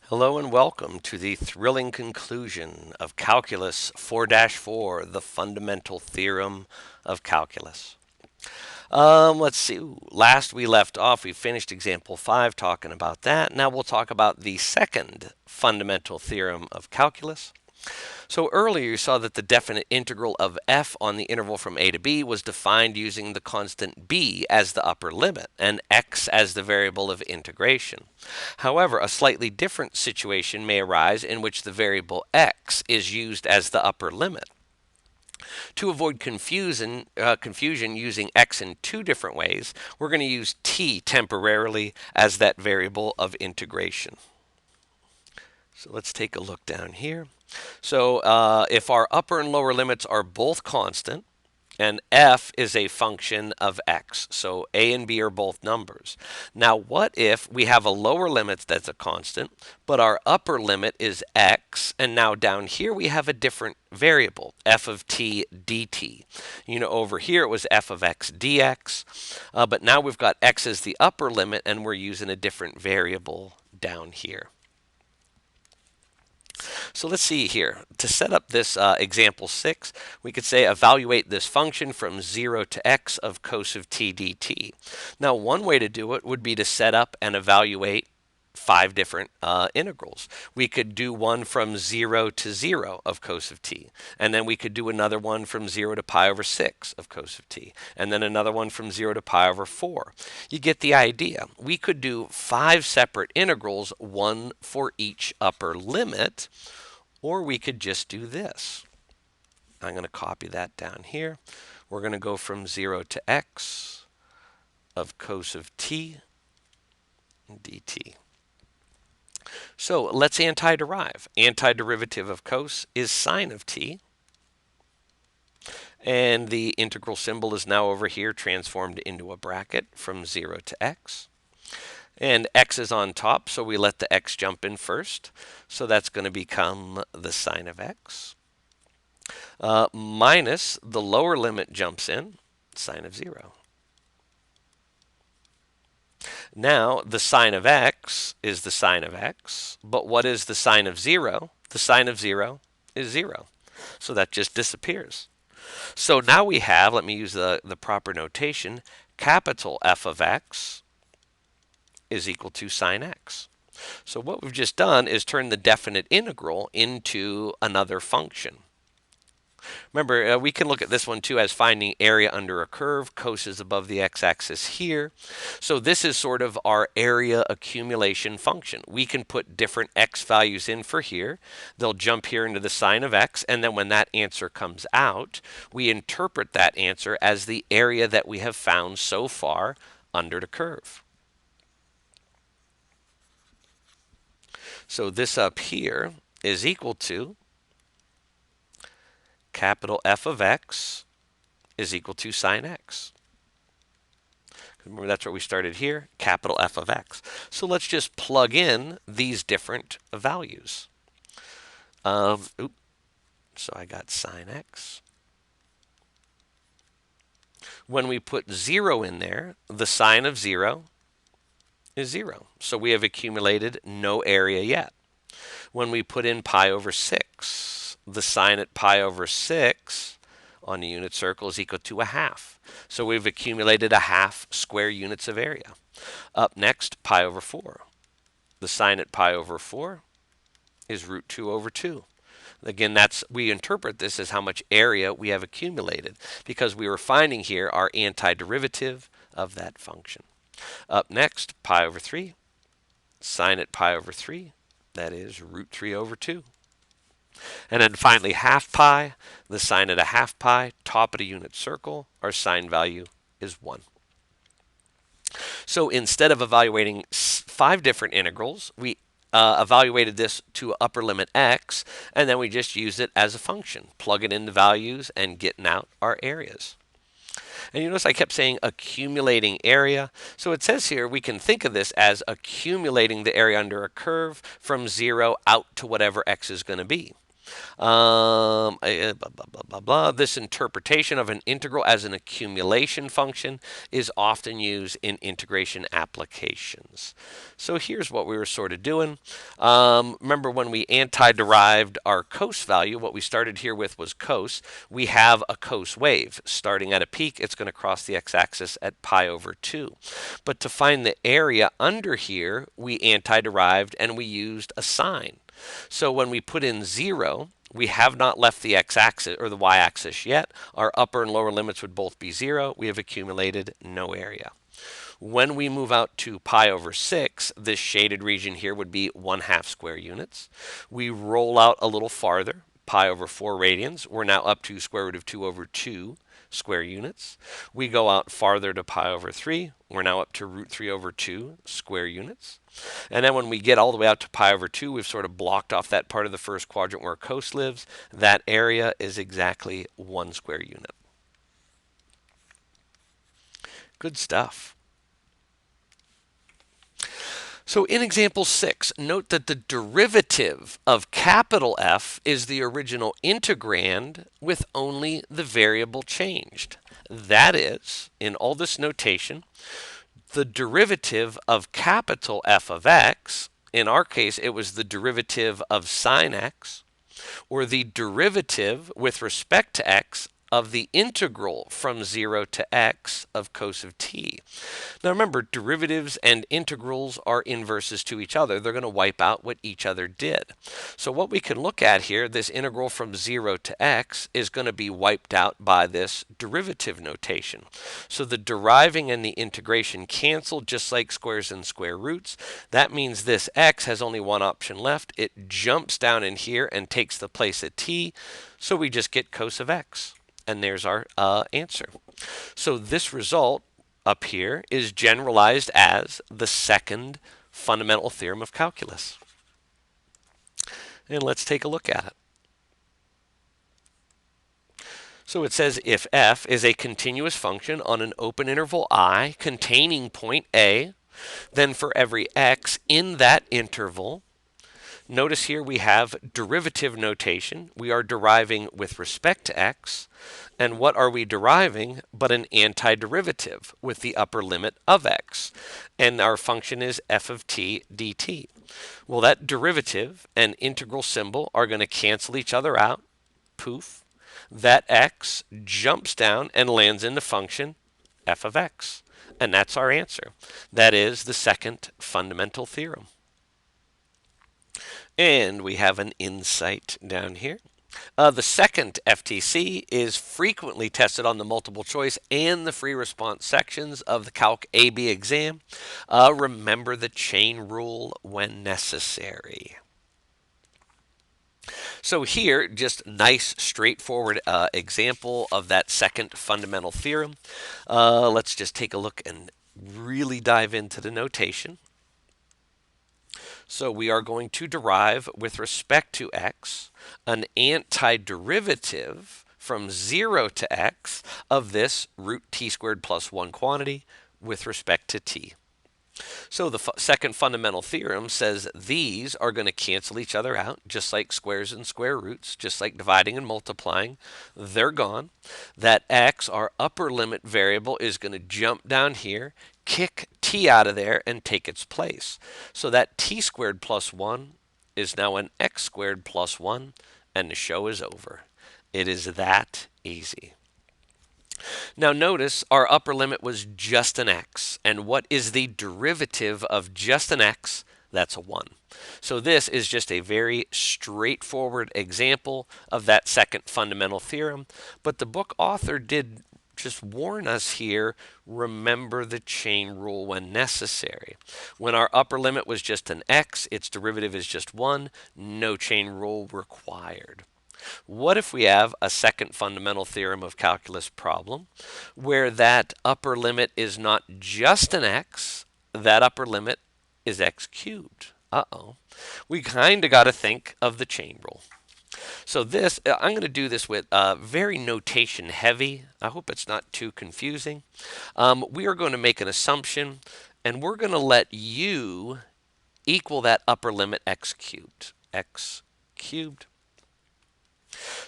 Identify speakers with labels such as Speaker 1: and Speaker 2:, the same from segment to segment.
Speaker 1: Hello and welcome to the thrilling conclusion of Calculus 4-4, the Fundamental Theorem of Calculus. Let's see. Last we left off, we finished example 5 talking about that. Now we'll talk about the second fundamental theorem of calculus. So earlier you saw that the definite integral of f on the interval from a to b was defined using the constant b as the upper limit and x as the variable of integration. However, a slightly different situation may arise in which the variable x is used as the upper limit. To avoid confusion using x in two different ways, we're going to use t temporarily as that variable of integration. So let's take a look down here. So if our upper and lower limits are both constant, and f is a function of x, so a and b are both numbers. Now what if we have a lower limit that's a constant, but our upper limit is x, and now down here we have a different variable, f of t dt. Over here it was f of x dx, but now we've got x as the upper limit, and we're using a different variable down here. So let's see here. To set up this example 6, we could say evaluate this function from 0 to x of cos of t dt. Now one way to do it would be to set up and evaluate 5 different integrals. We could do one from 0 to 0 of cos of t, and then we could do another one from 0 to pi over 6 of cos of t, and then another one from 0 to pi over 4. You get the idea. We could do 5 separate integrals, one for each upper limit, or we could just do this. I'm going to copy that down here. We're going to go from 0 to x of cos of t dt. So let's antiderive. Antiderivative of cos is sine of t. And the integral symbol is now over here transformed into a bracket from 0 to x. And x is on top, so we let the x jump in first. So that's going to become the sine of x. Minus the lower limit jumps in, sine of 0. Now, the sine of x is the sine of x, but what is the sine of 0? The sine of 0 is 0. So that just disappears. So now we have, let me use the proper notation, capital F of x is equal to sine x. So what we've just done is turn the definite integral into another function. Remember, we can look at this one too as finding area under a curve. Cos is above the x-axis here. So this is sort of our area accumulation function. We can put different x values in for here. They'll jump here into the sine of x, and then when that answer comes out, we interpret that answer as the area that we have found so far under the curve. So this up here is equal to capital F of x is equal to sine x. Remember, that's where we started here, capital F of x. So let's just plug in these different values. So I got sine x. When we put 0 in there, the sine of 0 is 0. So we have accumulated no area yet. When we put in pi over 6, the sine at pi over 6 on the unit circle is equal to a half. So we've accumulated a half square units of area. Up next, pi over 4. The sine at pi over 4 is root 2 over 2. Again, we interpret this as how much area we have accumulated because we were finding here our antiderivative of that function. Up next, pi over 3. Sine at pi over 3, that is root 3 over 2. And then finally half pi, the sine at a half pi, top of the unit circle, our sine value is 1. So instead of evaluating 5 different integrals, we evaluated this to upper limit x, and then we just used it as a function, plug it into values and getting out our areas. And you notice I kept saying accumulating area. So it says here we can think of this as accumulating the area under a curve from 0 out to whatever x is going to be. Blah, blah, blah, blah, blah. This interpretation of an integral as an accumulation function is often used in integration applications. So here's what we were sort of doing. Remember when we anti-derived our cos value, what we started here with was cos. We have a cos wave. Starting at a peak, it's going to cross the x-axis at pi over 2. But to find the area under here, we anti-derived and we used a sine. So when we put in 0, we have not left the x-axis or the y-axis yet. Our upper and lower limits would both be 0. We have accumulated no area. When we move out to pi over 6, this shaded region here would be 1/2 square units. We roll out a little farther, pi over 4 radians. We're now up to square root of 2 over 2 square units. We go out farther to pi over 3. We're now up to root 3 over 2 square units. And then when we get all the way out to pi over 2, we've sort of blocked off that part of the first quadrant where cos lives. That area is exactly 1 square unit. Good stuff. So in example 6, note that the derivative of capital F is the original integrand with only the variable changed. That is, in all this notation, the derivative of capital F of x, in our case it was the derivative of sine x, or the derivative with respect to x of the integral from 0 to x of cos of t. Now remember, derivatives and integrals are inverses to each other. They're going to wipe out what each other did. So what we can look at here, this integral from 0 to x, is going to be wiped out by this derivative notation. So the deriving and the integration cancel just like squares and square roots. That means this x has only one option left. It jumps down in here and takes the place of t. So we just get cos of x. And there's our answer. So this result up here is generalized as the second fundamental theorem of calculus. And let's take a look at it. So it says if f is a continuous function on an open interval I containing point A, then for every x in that interval, notice here we have derivative notation. We are deriving with respect to x. And what are we deriving but an antiderivative with the upper limit of x? And our function is f of t dt. Well, that derivative and integral symbol are going to cancel each other out. Poof. That x jumps down and lands in the function f of x. And that's our answer. That is the second fundamental theorem. And we have an insight down here. The second FTC is frequently tested on the multiple choice and the free response sections of the Calc AB exam. Remember the chain rule when necessary. So here, just nice, straightforward example of that second fundamental theorem. Let's just take a look and really dive into the notation. So we are going to derive with respect to x an antiderivative from 0 to x of this root t squared plus 1 quantity with respect to t. So the second fundamental theorem says these are going to cancel each other out, just like squares and square roots, just like dividing and multiplying. They're gone. That x, our upper limit variable, is going to jump down here, kick t out of there, and take its place. So that t squared plus 1 is now an x squared plus 1, and the show is over. It is that easy. Now notice our upper limit was just an x. And what is the derivative of just an x? That's a 1. So this is just a very straightforward example of that second fundamental theorem. But the book author did just warn us here, remember the chain rule when necessary. When our upper limit was just an x, its derivative is just 1, no chain rule required. What if we have a second fundamental theorem of calculus problem where that upper limit is not just an x, that upper limit is x cubed? Uh-oh. We kind of got to think of the chain rule. So this, I'm going to do this with very notation heavy. I hope it's not too confusing. We are going to make an assumption, and we're going to let u equal that upper limit x cubed. X cubed.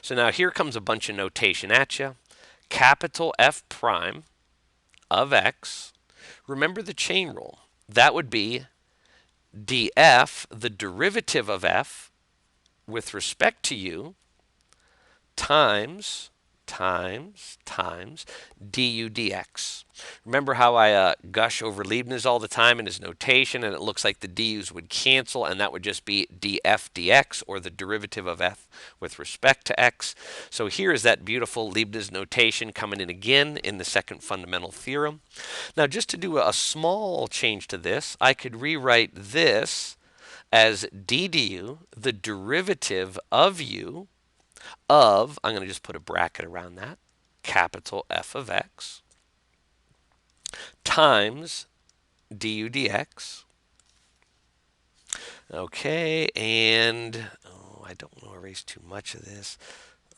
Speaker 1: So now here comes a bunch of notation at you. Capital F prime of x. Remember the chain rule. That would be df, the derivative of f with respect to u, times du dx. Remember how I gush over Leibniz all the time in his notation, and it looks like the du's would cancel, and that would just be df dx, or the derivative of f with respect to x. So here is that beautiful Leibniz notation coming in again in the second fundamental theorem. Now, just to do a small change to this, I could rewrite this as d du, the derivative of u, of, I'm going to just put a bracket around that, capital F of x, times du dx. Okay, and I don't want to erase too much of this.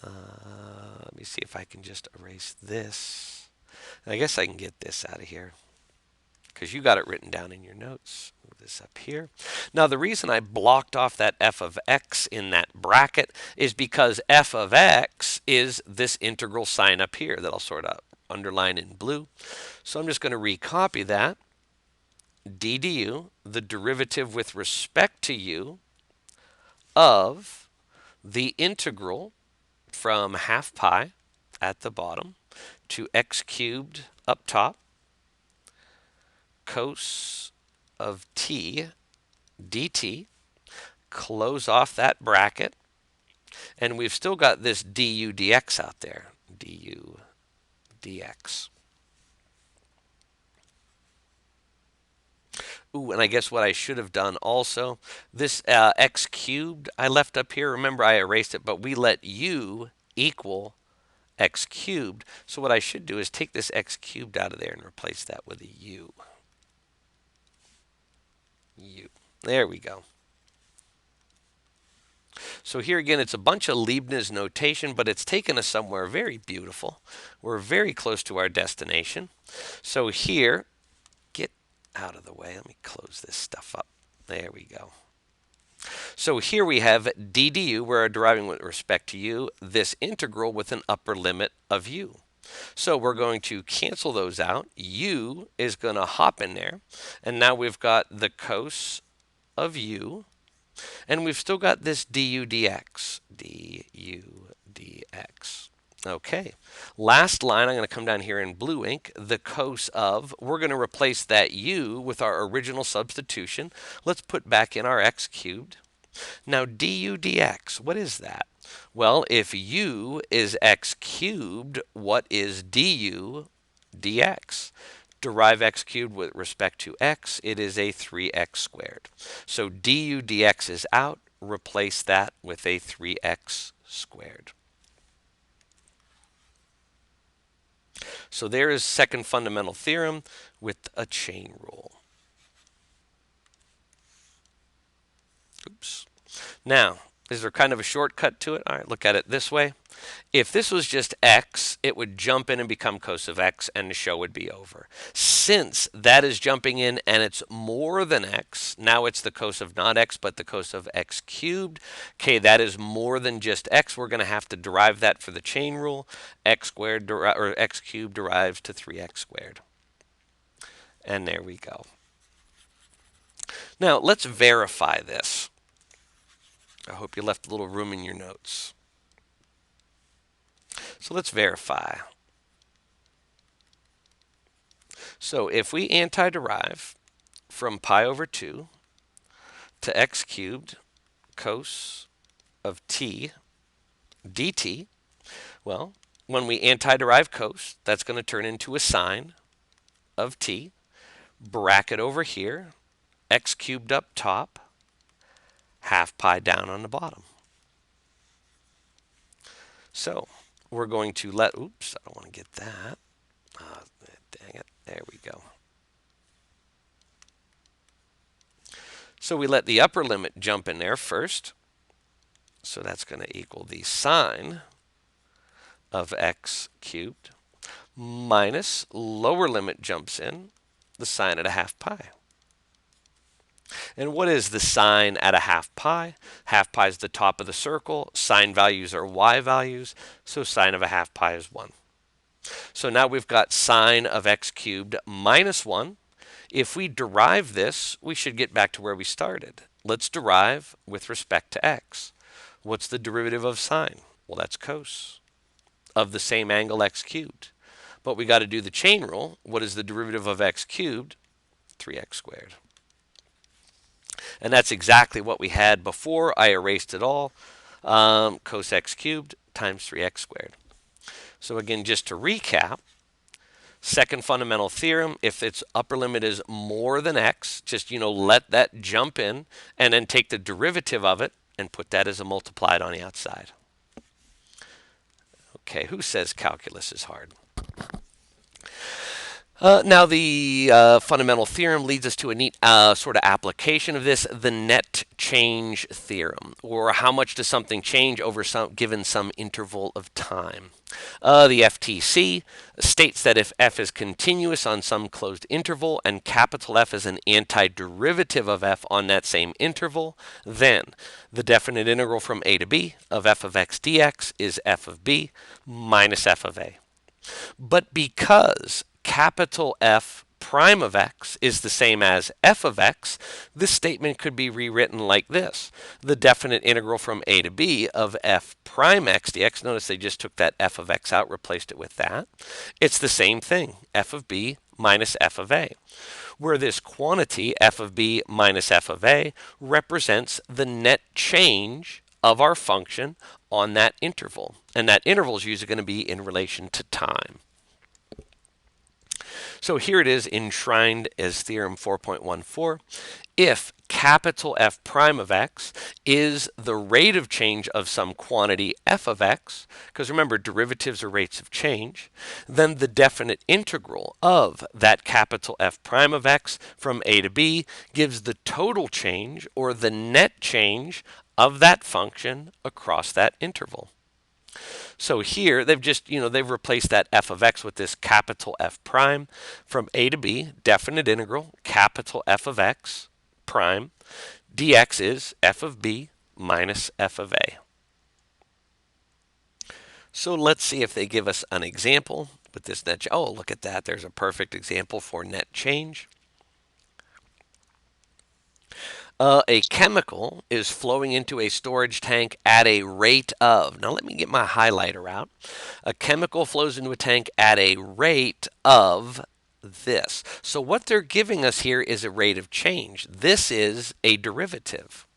Speaker 1: Let me see if I can just erase this. I guess I can get this out of here because you got it written down in your notes. Move this up here. Now, the reason I blocked off that f of x in that bracket is because f of x is this integral sign up here that I'll sort of underline in blue. So I'm just going to recopy that. D du, the derivative with respect to u of the integral from half pi at the bottom to x cubed up top, cos of t dt, close off that bracket, and we've still got this du dx out there, du dx. Ooh, and I guess what I should have done also, this x cubed I left up here, remember I erased it, but we let u equal x cubed. So what I should do is take this x cubed out of there and replace that with a u. U. There we go. So here again, it's a bunch of Leibniz notation, but it's taken us somewhere very beautiful. We're very close to our destination. So here, get out of the way. Let me close this stuff up. There we go. So here we have d du, we're deriving with respect to u, this integral with an upper limit of u. So we're going to cancel those out. U is going to hop in there. And now we've got the cos of u. And we've still got this du dx. du dx. Okay. Last line, I'm going to come down here in blue ink. The cos of, we're going to replace that u with our original substitution. Let's put back in our x cubed. Now du dx, what is that? Well, if u is x cubed, what is du dx? Derive x cubed with respect to x, it is a 3x squared. So du dx is out, replace that with a 3x squared. So there is second fundamental theorem with a chain rule. Oops. Now, is there kind of a shortcut to it? All right, look at it this way. If this was just x, it would jump in and become cos of x, and the show would be over. Since that is jumping in and it's more than x, now it's the cos of not x, but the cos of x cubed. Okay, that is more than just x. We're going to have to derive that for the chain rule. X squared or x cubed derives to 3x squared. And there we go. Now, let's verify this. I hope you left a little room in your notes. So let's verify. So if we antiderive from pi over 2 to x cubed cos of t dt, well, when we antiderive cos, that's going to turn into a sine of t, bracket over here, x cubed up top, half pi down on the bottom. So we're going to let, oops, I don't want to get that. Dang it, there we go. So we let the upper limit jump in there first. So that's going to equal the sine of x cubed minus lower limit jumps in, the sine at a half pi. And what is the sine at a half pi? Half pi is the top of the circle. Sine values are y values, so sine of a half pi is 1. So now we've got sine of x cubed minus 1. If we derive this, we should get back to where we started. Let's derive with respect to x. What's the derivative of sine? Well, that's cos of the same angle x cubed. But we got to do the chain rule. What is the derivative of x cubed? 3x squared. And that's exactly what we had before. I erased it all. Cos x cubed times 3x squared. So again, just to recap, second fundamental theorem, if its upper limit is more than x, just, let that jump in and then take the derivative of it and put that as a multiplied on the outside. Okay, who says calculus is hard? Now, the fundamental theorem leads us to a neat sort of application of this, the net change theorem, or how much does something change over given some interval of time. The FTC states that if f is continuous on some closed interval and capital F is an antiderivative of f on that same interval, then the definite integral from a to b of f of x dx is f of b minus f of a. But because capital F prime of x is the same as f of x, this statement could be rewritten like this. The definite integral from a to b of f prime x dx, notice they just took that f of x out, replaced it with that. It's the same thing, f of b minus f of a, where this quantity, f of b minus f of a, represents the net change of our function on that interval. And that interval is usually going to be in relation to time. So here it is enshrined as theorem 4.14. If capital F prime of x is the rate of change of some quantity f of x, because remember derivatives are rates of change, then the definite integral of that capital F prime of x from a to b gives the total change or the net change of that function across that interval. So here they've just, they've replaced that f of x with this capital F prime from a to b, definite integral, capital F of x prime, dx is f of b minus f of a. So let's see if they give us an example with this net. Oh, look at that. There's a perfect example for net change. A chemical is flowing into a storage tank at a rate of, now let me get my highlighter out. A chemical flows into a tank at a rate of this. So what they're giving us here is a rate of change. This is a derivative.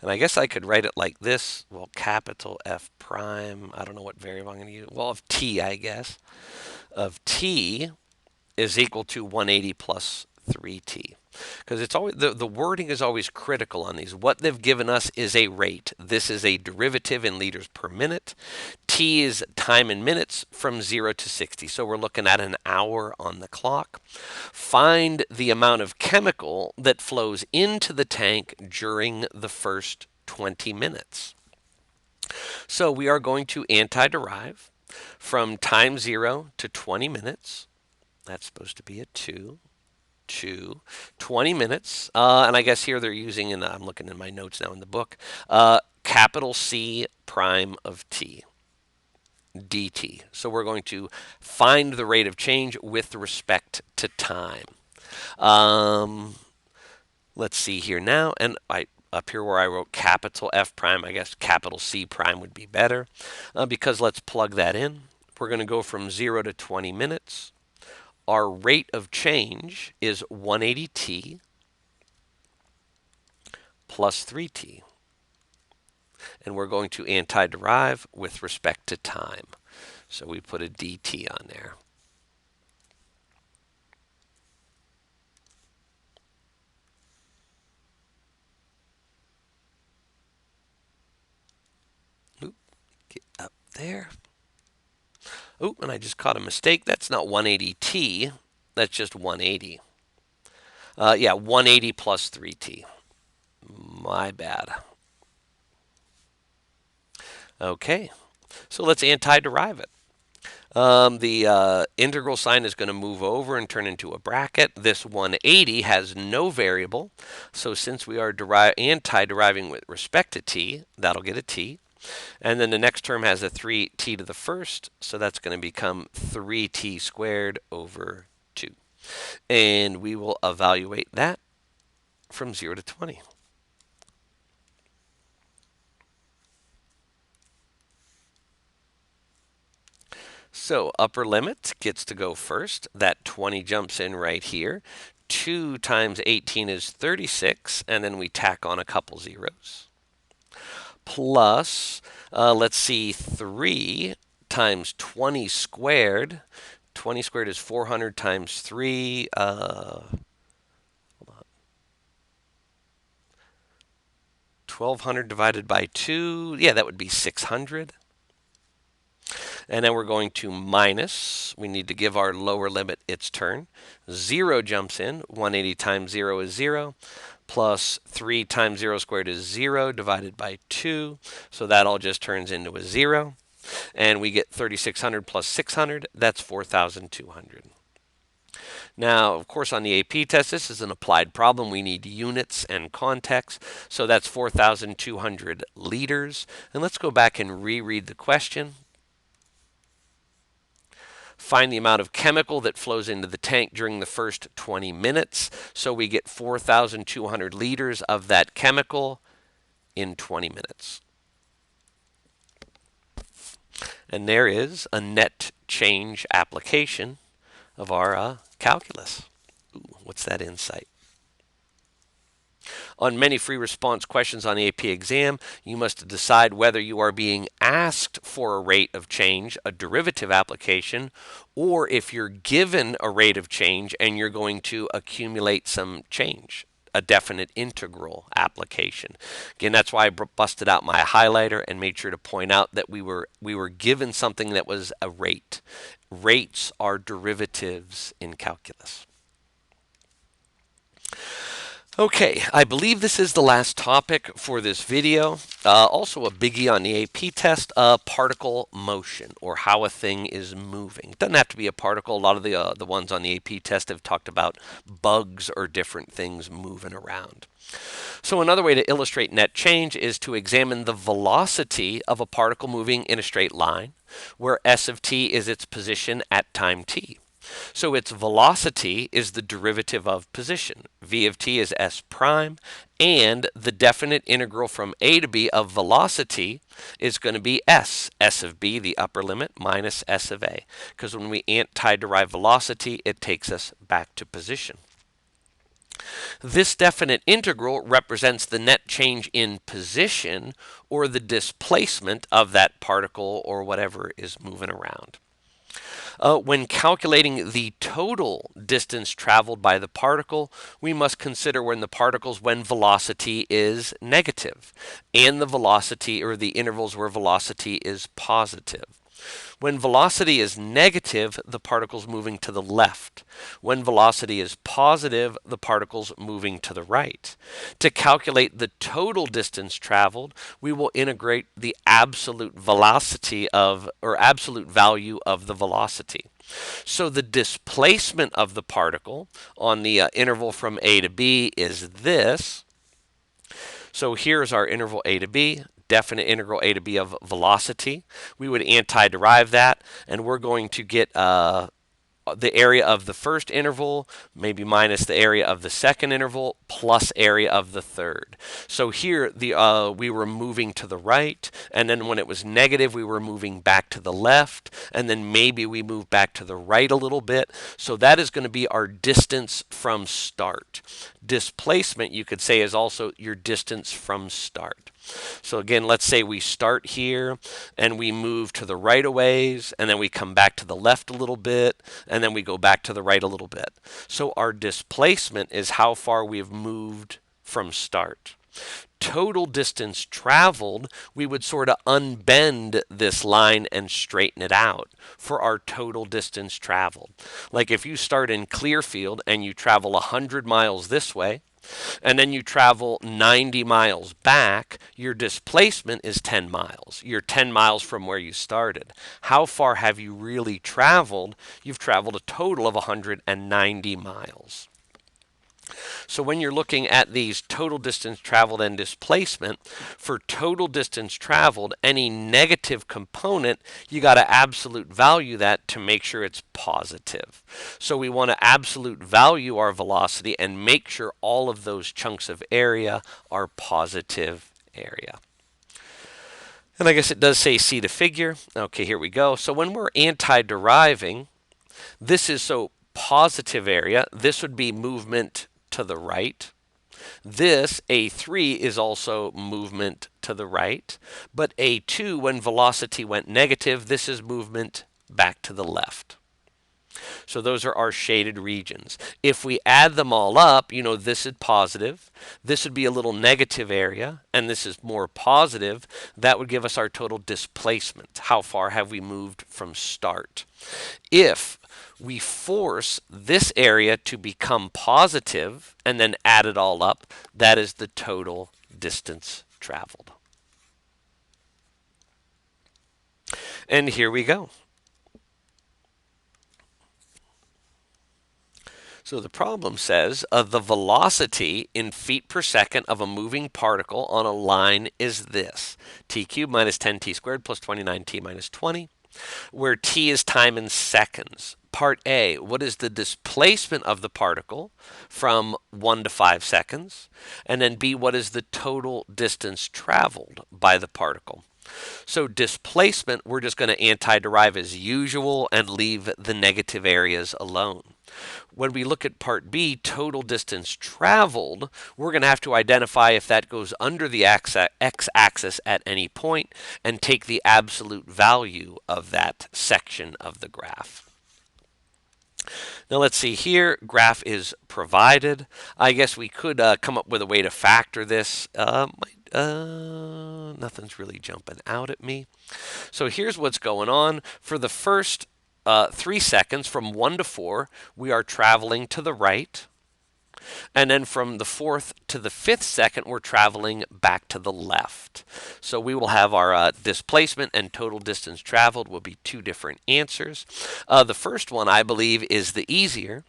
Speaker 1: And I guess I could write it like this. Well, capital F prime, I don't know what variable I'm going to use. Well, of t, I guess. Of t is equal to 180 plus 3t. Because it's always the wording is always critical on these. What they've given us is a rate. This is a derivative in liters per minute. T is time in minutes from 0 to 60. So we're looking at an hour on the clock. Find the amount of chemical that flows into the tank during the first 20 minutes. So we are going to antiderive from time 0 to 20 minutes. That's supposed to be a 2. 20 minutes. And I guess here they're using, and I'm looking in my notes now in the book, capital C prime of t, dt. So we're going to find the rate of change with respect to time. Let's see here now. And up here where I wrote capital F prime, I guess capital C prime would be better, because let's plug that in. We're going to go from 0 to 20 minutes. Our rate of change is 180t plus 3t. And we're going to antiderive with respect to time. So we put a dt on there. Oop, get up there. Oh, and I just caught a mistake. That's not 180t. That's just 180. Yeah, 180 plus 3t. My bad. Okay, so let's antiderive it. The integral sign is going to move over and turn into a bracket. This 180 has no variable, so since we are anti-deriving with respect to t, that'll get a t. And then the next term has a 3t to the first, so that's going to become 3t squared over 2. And we will evaluate that from 0 to 20. So upper limit gets to go first. That 20 jumps in right here. 2 times 18 is 36, and then we tack on a couple zeros. Plus, let's see, 3 times 20 squared. 20 squared is 400 times 3. Hold on. 1,200 divided by 2. Yeah, that would be 600. And then we're going to minus. We need to give our lower limit its turn. 0 jumps in. 180 times 0 is 0. Plus 3 times 0 squared is 0 divided by 2. So that all just turns into a 0. And we get 3,600 plus 600. That's 4,200. Now, of course, on the AP test, this is an applied problem. We need units and context. So that's 4,200 liters. And let's go back and reread the question. Find the amount of chemical that flows into the tank during the first 20 minutes. So we get 4,200 liters of that chemical in 20 minutes. And there is a net change application of our calculus. Ooh, what's that insight? On many free response questions on the AP exam, you must decide whether you are being asked for a rate of change, a derivative application, or if you're given a rate of change and you're going to accumulate some change, a definite integral application. Again, that's why I busted out my highlighter and made sure to point out that we were given something that was a rate. Rates are derivatives in calculus. Okay, I believe this is the last topic for this video. Also a biggie on the AP test, particle motion, or how a thing is moving. Doesn't have to be a particle. A lot of the ones on the AP test have talked about bugs or different things moving around. So another way to illustrate net change is to examine the velocity of a particle moving in a straight line, where s of t is its position at time t. So its velocity is the derivative of position. V of t is s prime, and the definite integral from a to b of velocity is going to be s. S of b, the upper limit, minus s of a. Because when we anti-derive velocity, it takes us back to position. This definite integral represents the net change in position, or the displacement of that particle or whatever is moving around. When calculating the total distance traveled by the particle, we must consider when velocity is negative, and the velocity, or the intervals where velocity is positive. When velocity is negative, the particle's moving to the left. When velocity is positive, the particle's moving to the right. To calculate the total distance traveled, we will integrate the absolute velocity of, or absolute value of the velocity. So the displacement of the particle on the interval from A to B is this. So here's our interval A to B. Definite integral a to b of velocity. We would anti-derive that, and we're going to get the area of the first interval, maybe minus the area of the second interval, plus area of the third. So here we were moving to the right, and then when it was negative, we were moving back to the left, and then maybe we move back to the right a little bit. So that is going to be our distance from start. Displacement, you could say, is also your distance from start. So again, let's say we start here and we move to the right a ways, and then we come back to the left a little bit, and then we go back to the right a little bit. So our displacement is how far we have moved from start. Total distance traveled, we would sort of unbend this line and straighten it out for our total distance traveled. Like if you start in Clearfield and you travel 100 miles this way, and then you travel 90 miles back, your displacement is 10 miles. You're 10 miles from where you started. How far have you really traveled? You've traveled a total of 190 miles. So when you're looking at these total distance traveled and displacement, for total distance traveled, any negative component, you got to absolute value that to make sure it's positive. So we want to absolute value our velocity and make sure all of those chunks of area are positive area. And I guess it does say C to figure. Okay, here we go. So when we're anti-deriving, this is so positive area. This would be movement to the right. This, A3, is also movement to the right. But A2, when velocity went negative, this is movement back to the left. So those are our shaded regions. If we add them all up, you know, this is positive, this would be a little negative area, and this is more positive. That would give us our total displacement. How far have we moved from start? If we force this area to become positive and then add it all up, that is the total distance traveled. And here we go. So the problem says the velocity in feet per second of a moving particle on a line is this: t cubed minus 10t squared plus 29t minus 20, where t is time in seconds. Part A, what is the displacement of the particle from 1 to 5 seconds? And then B, what is the total distance traveled by the particle? So displacement, we're just going to anti-derive as usual and leave the negative areas alone. When we look at part B, total distance traveled, we're going to have to identify if that goes under the x-axis at any point and take the absolute value of that section of the graph. Now let's see here, graph is provided. I guess we could come up with a way to factor this. Nothing's really jumping out at me. So here's what's going on. For the first 3 seconds, from 1 to 4, we are traveling to the right. And then from the 4th to the 5th second, we're traveling back to the left. So we will have our displacement and total distance traveled will be 2 different answers. The first one, I believe, is the easier.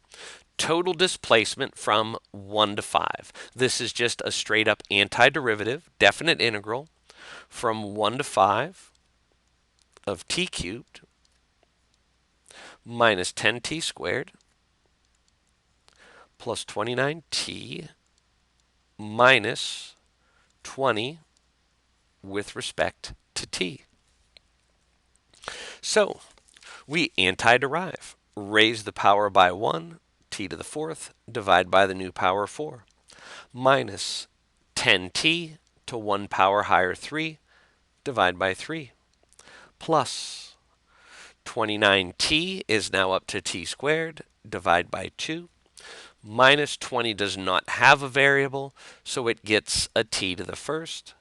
Speaker 1: Total displacement from 1 to 5. This is just a straight up antiderivative, definite integral, from 1 to 5 of t cubed minus 10t squared plus 29t minus 20 with respect to t. So we anti-derive. Raise the power by 1, t to the 4th, divide by the new power 4, minus 10t to 1 power higher 3, divide by 3, plus 29t is now up to t squared, divide by 2, minus 20 does not have a variable, so it gets a t to the 1st.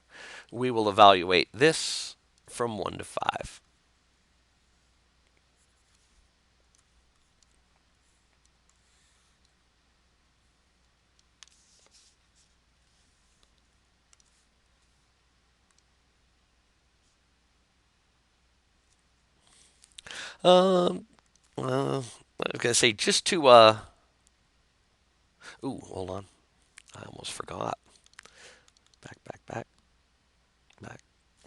Speaker 1: We will evaluate this from 1 to 5. I was going to say just to, ooh, hold on. I almost forgot.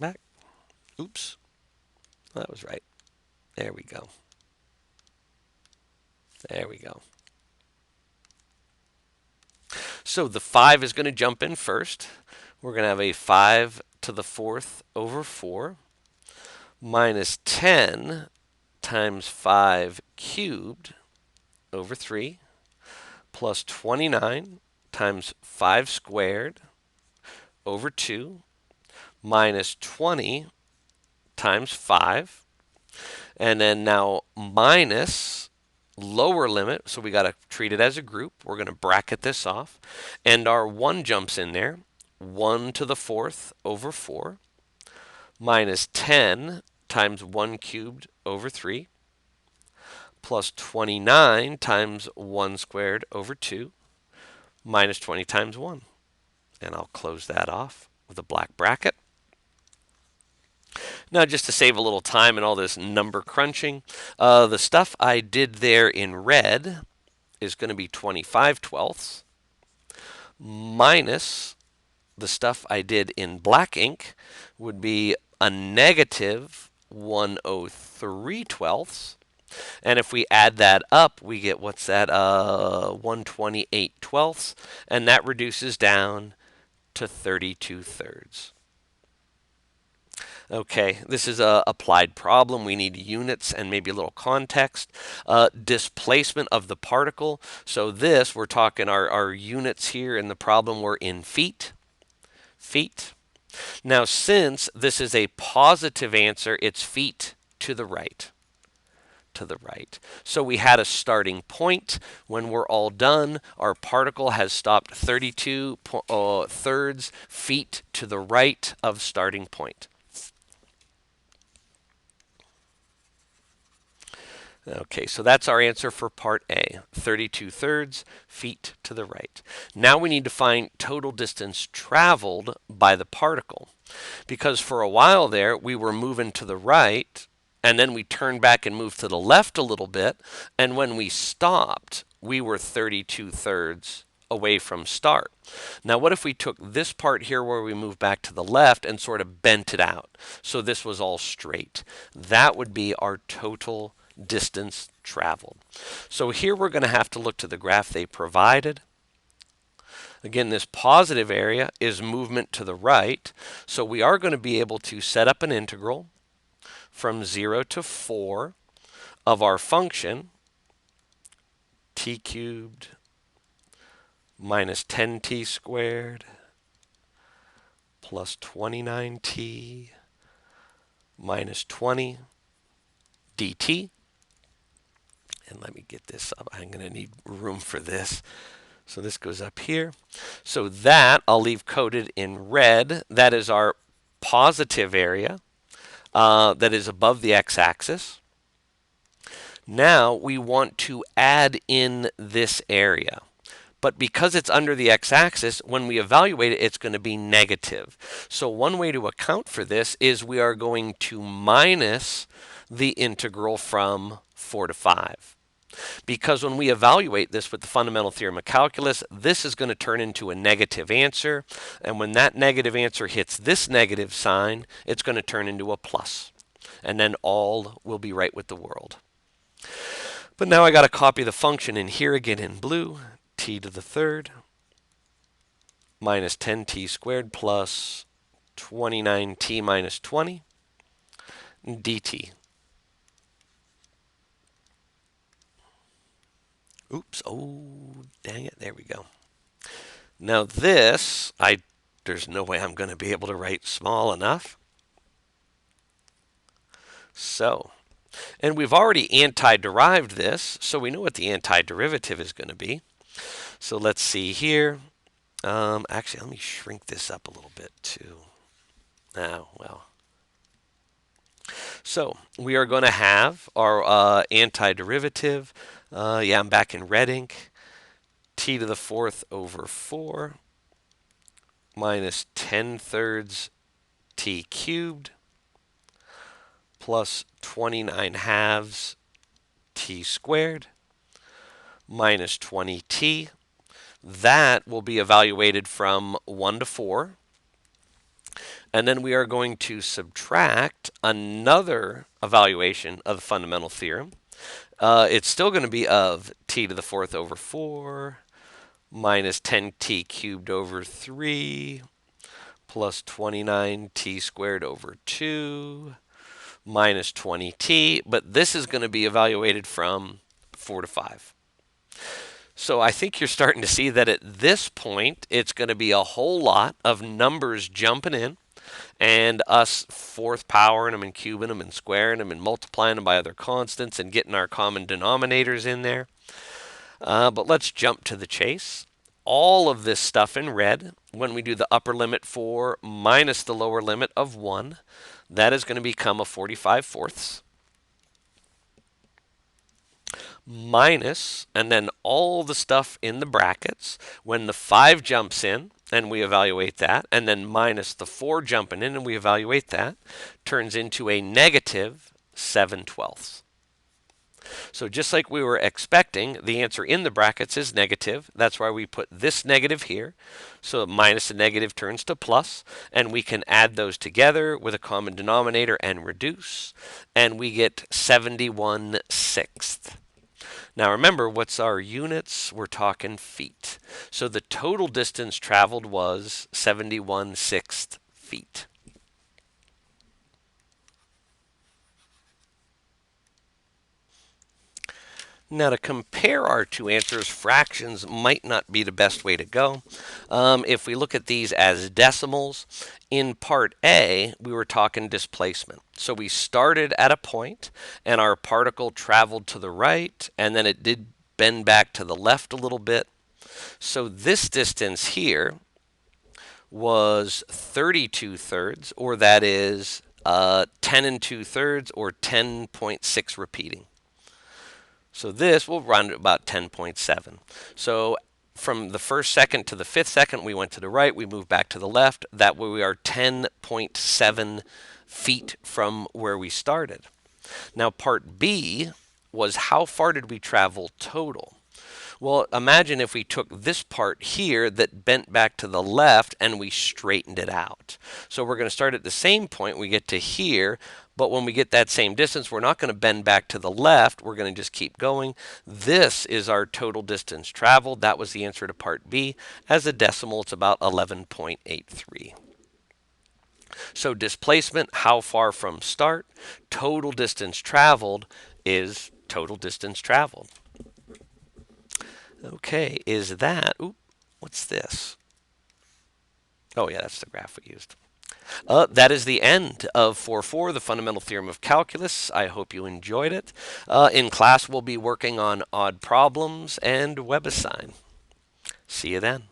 Speaker 1: Back. Oops. That was right. There we go. So the 5 is going to jump in first. We're going to have a 5 to the 4th over 4 minus 10 times 5 cubed over 3 plus 29 times 5 squared over 2 minus 20 times 5. And then now minus lower limit, so we got to treat it as a group. We're going to bracket this off. And our 1 jumps in there. 1 to the 4th over 4 minus 10 times 1 cubed over 3 plus 29 times 1 squared over 2 minus 20 times 1. And I'll close that off with a black bracket. Now, just to save a little time in all this number crunching, the stuff I did there in red is going to be 25/12 minus the stuff I did in black ink would be a negative 103/12. And if we add that up, we get, what's that, 128/12, and that reduces down to 32/3. Okay, this is a applied problem. We need units and maybe a little context. Displacement of the particle. So this, we're talking our units here in the problem were in feet. Feet. Now, since this is a positive answer, it's feet to the right. To the right. So we had a starting point. When we're all done, our particle has stopped 32 thirds feet to the right of starting point. Okay, so that's our answer for part A, 32/3 feet to the right. Now we need to find total distance traveled by the particle. Because for a while there, we were moving to the right, and then we turned back and moved to the left a little bit, and when we stopped, we were 32/3 away from start. Now, what if we took this part here where we moved back to the left and sort of bent it out, so this was all straight? That would be our total distance traveled. So here we're going to have to look to the graph they provided. Again, this positive area is movement to the right, so we are going to be able to set up an integral from 0 to 4 of our function t cubed minus 10t squared plus 29t minus 20 dt. And let me get this up. I'm going to need room for this. So this goes up here. So that I'll leave coded in red. That is our positive area that is above the x-axis. Now we want to add in this area. But because it's under the x-axis, when we evaluate it, it's going to be negative. So one way to account for this is we are going to minus the integral from 4 to 5. Because when we evaluate this with the fundamental theorem of calculus, this is going to turn into a negative answer. And when that negative answer hits this negative sign, it's going to turn into a plus. And then all will be right with the world. But now I got to copy the function in here again in blue. T to the third minus 10t squared plus 29t minus 20 dt. Oops, oh, dang it, there we go. Now this, there's no way I'm going to be able to write small enough. So, and we've already anti-derived this, so we know what the antiderivative is going to be. So let's see here. Actually, let me shrink this up a little bit too. Oh, well. So we are going to have our antiderivative. Yeah, I'm back in red ink. T to the fourth over 4 minus 10 thirds t cubed plus 29 halves t squared minus 20t. That will be evaluated from 1 to 4. And then we are going to subtract another evaluation of the fundamental theorem. It's still going to be of t to the fourth over 4 minus 10t cubed over 3 plus 29t squared over 2 minus 20t. But this is going to be evaluated from 4 to 5. So I think you're starting to see that at this point, it's going to be a whole lot of numbers jumping in and us fourth powering them and cubing them and squaring them and multiplying them by other constants and getting our common denominators in there. But let's jump to the chase. All of this stuff in red, when we do the upper limit 4 minus the lower limit of 1, that is going to become a 45/4. minus, and then all the stuff in the brackets. When the 5 jumps in, and we evaluate that, and then minus the 4 jumping in, and we evaluate that, turns into a negative 7/12. So just like we were expecting, the answer in the brackets is negative. That's why we put this negative here. So minus a negative turns to plus, and we can add those together with a common denominator and reduce, and we get 71/6. Now remember, what's our units? We're talking feet. So the total distance traveled was 71/6 feet. Now, to compare our two answers, fractions might not be the best way to go. If we look at these as decimals, in part A, we were talking displacement. So we started at a point, and our particle traveled to the right, and then it did bend back to the left a little bit. So this distance here was 32/3, or that is 10 2/3, or 10.6 repeating. So this will run at about 10.7. So from the first second to the fifth second, we went to the right, we moved back to the left. That way we are 10.7 feet from where we started. Now part B was how far did we travel total? Well, imagine if we took this part here that bent back to the left and we straightened it out. So we're going to start at the same point, we get to here, but when we get that same distance, we're not going to bend back to the left, we're going to just keep going. This is our total distance traveled. That was the answer to part B. As a decimal, it's about 11.83. So displacement, how far from start, total distance traveled is total distance traveled. Okay, is that, what's this? Oh yeah, that's the graph we used. That is the end of 4.4, the Fundamental Theorem of Calculus. I hope you enjoyed it. In class, we'll be working on odd problems and WebAssign. See you then.